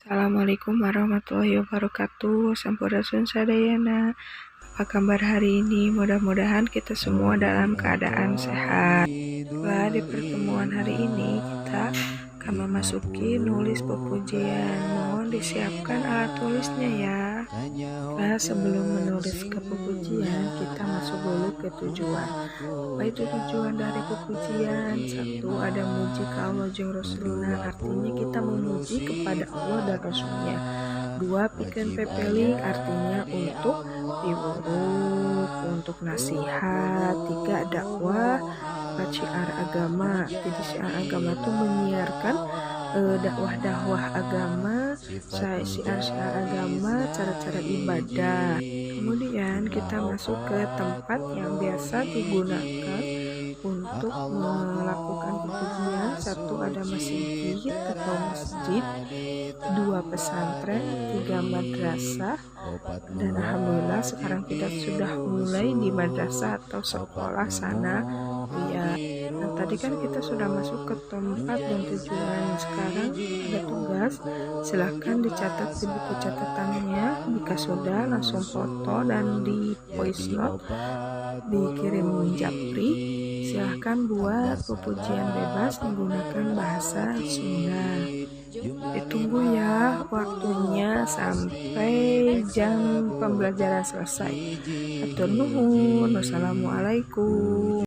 Assalamualaikum warahmatullahi wabarakatuh. Sampurasun sadayana. Apa kabar hari ini? Mudah-mudahan kita semua dalam keadaan sehat. Setelah di pertemuan hari ini kita akan memasuki nulis pepujian. Mohon disiapkan alat tulisnya ya. Nah, sebelum menulis ke pepujian, kita masuk dulu ke tujuan. Apa itu tujuan dari pepujian? Satu, ada muji ka Allah jeung Rasulna, artinya kita memuji kepada Allah dan Rasulnya. Dua, pikeun pepeling, artinya untuk diuruk, untuk nasihat. Tiga, dakwah. Empat, syiar agama. Jadi syiar agama itu menyiarkan dakwah-dakwah agama, syiar-syiar agama, cara-cara ibadah. Kemudian kita masuk ke tempat yang biasa digunakan untuk melakukan pepujian. Satu, ada masjid atau masjid. Dua, pesantren. Tiga, madrasah. Dan alhamdulillah sekarang kita sudah mulai di madrasah atau sekolah sana ya. Nah, tadi kan kita sudah masuk ke tempat dan tujuan. Sekarang ada tugas, silahkan dicatat di buku catatannya. Jika sudah, langsung foto dan di voice note dikirim japri. Silahkan buat pepujian bebas menggunakan bahasa Sunda. Ditunggu ya waktunya sampai jam pembelajaran selesai. Hatur nuhun. Wassalamualaikum.